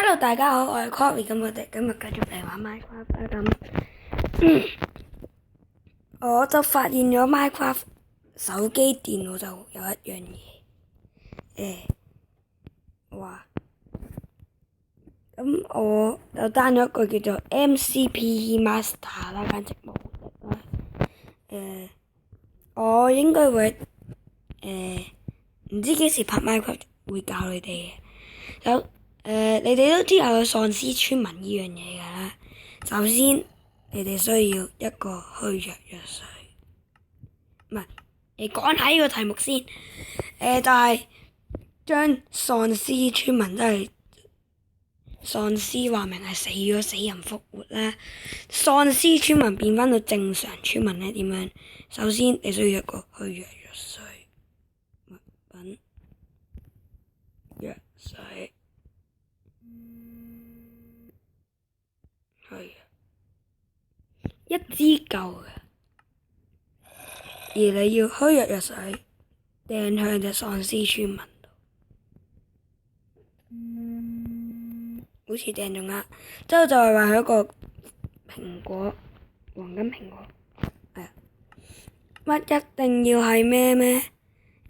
Hello，大家好，我係 Cory，咁我哋今日繼續嚟玩 Minecraft 啦。我就發現咗 Minecraft 手機、電腦就有一樣嘢，話咁我就 down 咗一個叫做 MCPE Master 啦，簡直無敵啦。我應該會唔知幾時拍 Minecraft 會教你哋嘅。你哋都知有喪屍村民呢樣嘢㗎啦。首先，你哋需要一個虛弱藥水，唔係，你講下呢個題目先。就係將喪屍村民，即係喪屍話明係死咗，死人復活啦。喪屍村民變返到正常村民咧，點樣？首先，你需要一個虛弱藥水，物品藥水。一支夠嘅，而你要虛弱藥水掟向隻喪屍村民度，好似掟中啦。之後就係話一個蘋果，黃金蘋果。乜一定要係咩？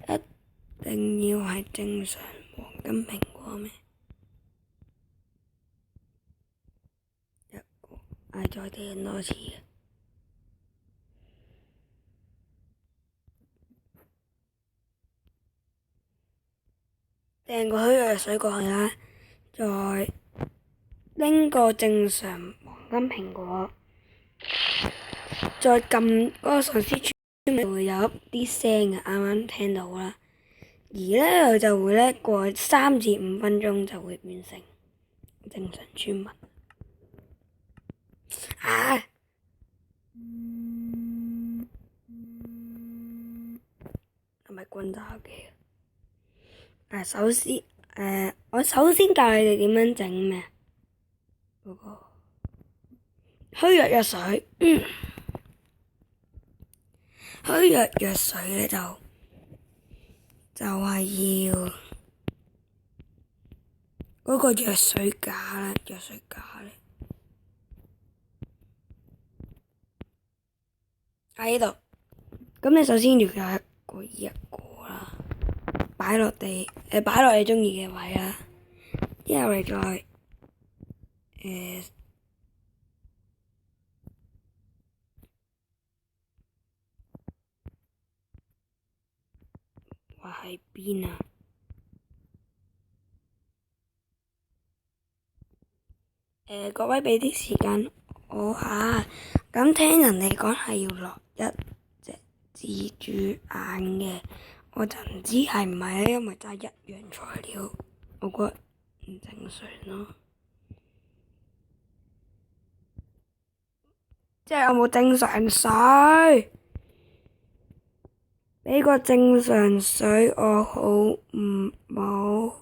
一定要係正常黃金蘋果咩？一個，再掟多次。掟個虛弱藥水過去啦，再拎個正常黃金蘋果，再撳嗰個喪屍村民會有一啲聲嘅，啱啱聽到啦。而呢佢就會呢過3至5分鐘就會變成正常村民。係咪轟炸機？我首先教你哋點樣整咩？嗰個虛弱藥水，虛弱藥水咧就係要嗰個藥水架啦，藥水架咧喺呢度。咁你首先要有一個啦，擺落地，擺落你鍾意嘅位啦。之後你再話喺邊啊？各位俾啲時間我下。咁聽人哋講係要落一隻蜘蛛眼嘅，我就唔知係唔係咧，因為真係一樣材料，我覺得唔正常咯。即係有冇正常水？畀個正常水我好唔好？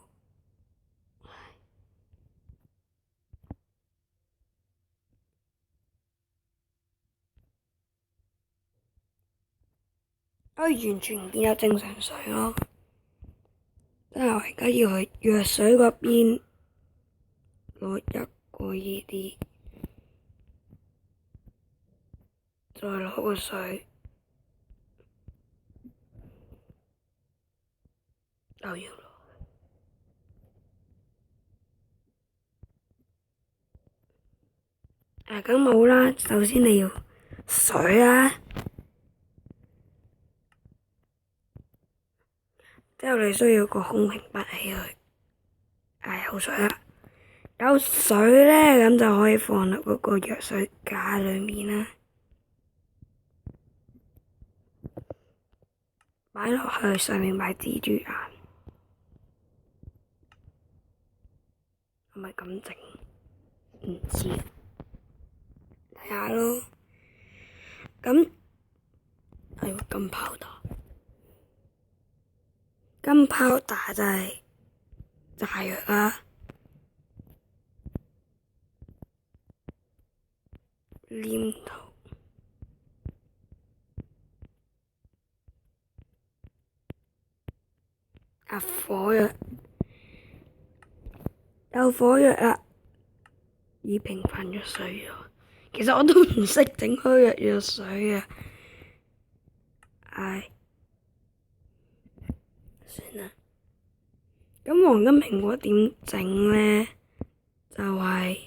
我完全唔見有正常水咯。即係我而家要去藥水嗰邊攞一個呢啲，再攞個水，又要攞。咁冇啦，首先你要水啦，之後你需要個空瓶拔起佢，有水啦，有水咧，咁就可以放入嗰個藥水架裏面啦，擺落去上面擺蜘蛛眼，係咪咁整？唔知，睇下咯。咁係金泡打，金泡打就係炸藥啦。黏土，火藥，有火藥啦，已平反咗水咗。其實我都唔識整虛弱藥水啊，唉，算啦。咁黃金蘋果點整呢？就係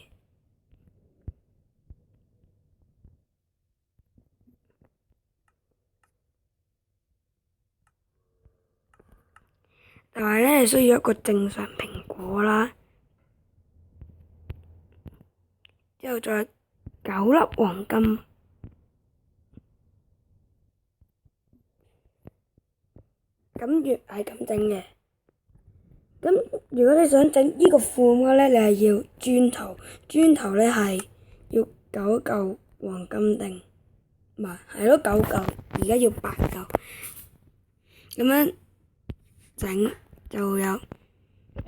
咧，你需要一個正常蘋果啦，之後再9粒黃金。咁越係咁整嘅。咁如果你想整呢個款嘅咧，你係要磚頭，磚頭咧係要9嚿黃金锭，唔係咯9嚿，而家要8嚿，咁樣整就會有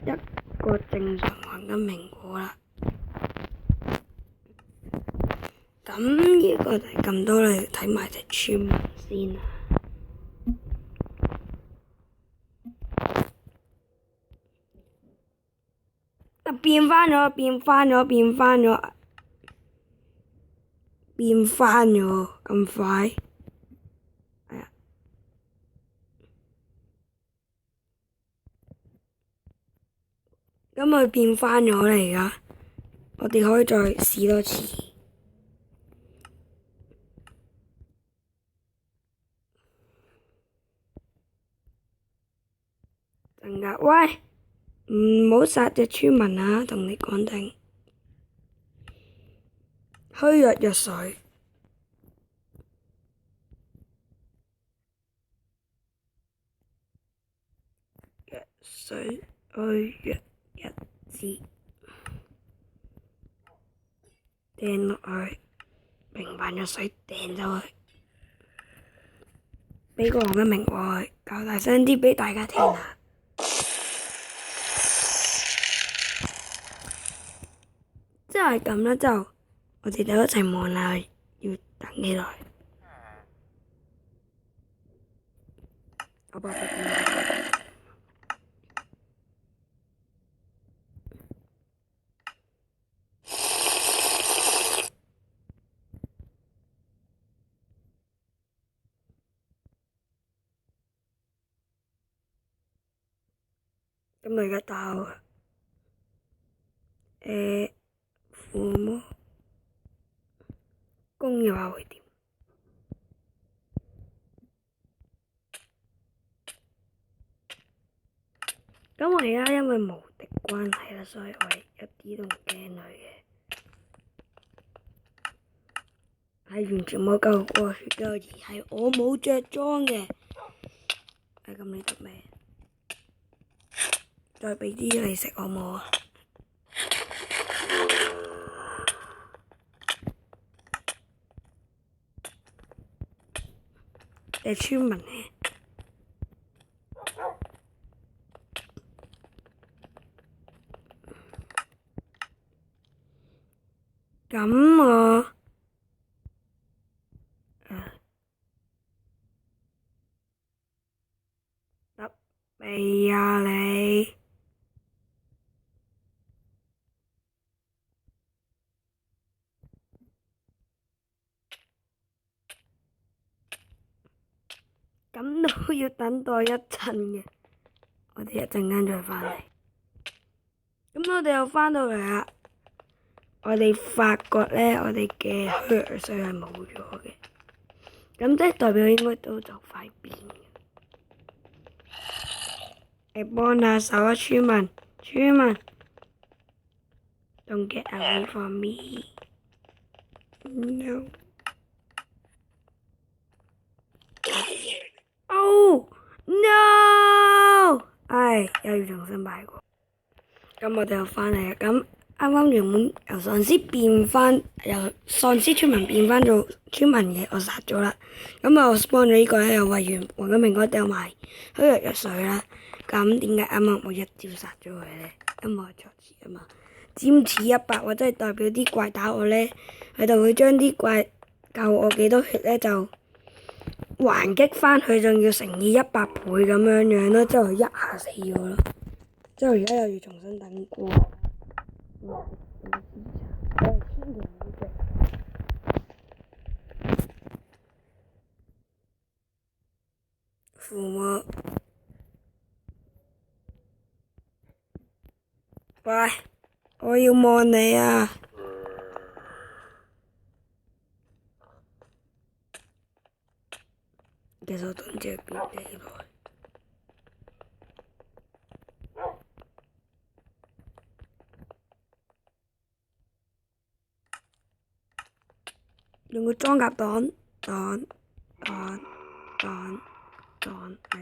一個正常黃金蘋果啦。咁呢個就係咁多啦，睇埋隻村民先啦。變翻咗咁快，係啊！咁佢變翻咗啦，而家我哋可以再試多次。陣間，喂，唔好殺隻村民啊！同你講定，虛弱藥水，虛弱1支，掟落去，平凡藥水掟咗去，畀個黃金蘋果佢，較大聲啲畀大家聽下。即係咁啦，之後我哋就一齊望下，要等幾耐。我幫佢點。咁我而家打好父母公嘅話會點？咁我而家因為無敵關係啦，所以我一啲都唔驚佢嘅，係完全冇救過血嘅，而係我冇着裝嘅。咁你做咩？再畀啲你食好冇啊？係村民咧。咁我得未啊你？咁都要等待一陣嘅，我哋一陣間再返嚟。咁我哋又返到嚟啦，我哋發覺咧，我哋嘅虛弱水係冇咗嘅，咁即係代表應該都就快變嘅。你幫下手啊，村民，Don't get away from me. No. Oh no！唉，又要重新擺過。咁我哋又返嚟啦。咁啱啱原本由喪屍村民變翻做村民嘅，我殺咗啦。咁我幫咗呢個咧，又為完黃金蘋果掉埋虛弱藥水啦。咁點解啱啱我一招殺咗佢咧？因為我錯字啊嘛，尖刺100，或者係代表啲怪打我咧，佢就會將啲怪救我幾多血咧，就還擊翻佢，仲要乘以100倍咁樣咯，之後佢一下死咗咯。之後而家又要重新等過。父母，喂，我要望你啊！其實我都唔知係邊幾耐。用個裝甲彈，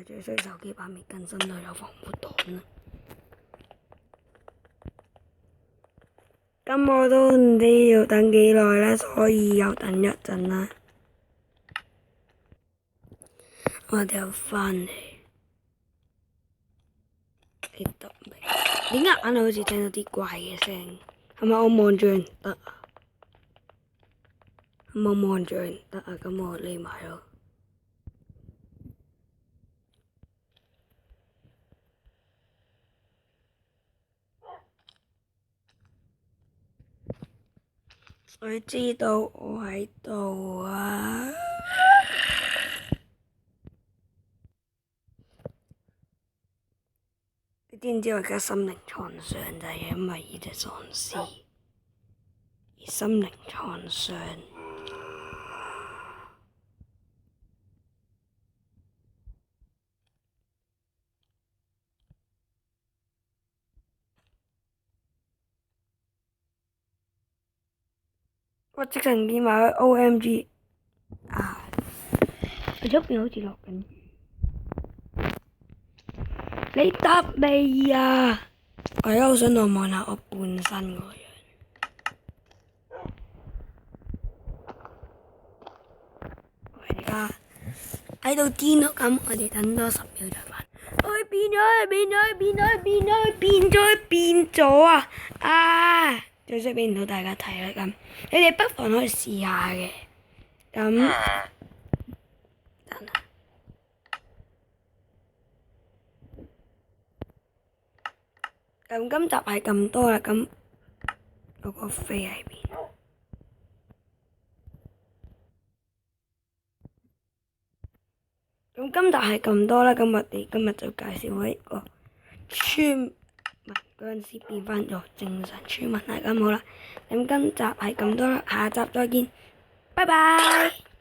最衰手機版未更新到有防護彈啊！咁我都唔知要等幾耐啦，所以又等一陣啦。我哋又返嚟，你得未？點解硬係好似聽到啲怪嘅聲？係咪我望住人得啊？係咪我望住人得啊？咁我匿埋咯。佢知道我喺度啊！你知唔知我而家心靈創傷就係因為呢隻喪屍而心靈創傷。我即刻見埋佢 OMG 啊！佢出邊好似落緊雨，你得未啊？我而家好想望下我半身個樣。我而家喺度癲咯，咁我哋等多10秒就返。佢變咗啊！啊！最衰俾唔到大家睇啦，咁你哋不妨可以試下嘅。咁今集係咁多啦，咁我個飛喺邊？咁今集係咁多啦，咁我哋今日就介紹我一個村民嗰陣時變返咗正常村民啦，咁好啦，咁今集係咁多啦，下集再見，拜拜。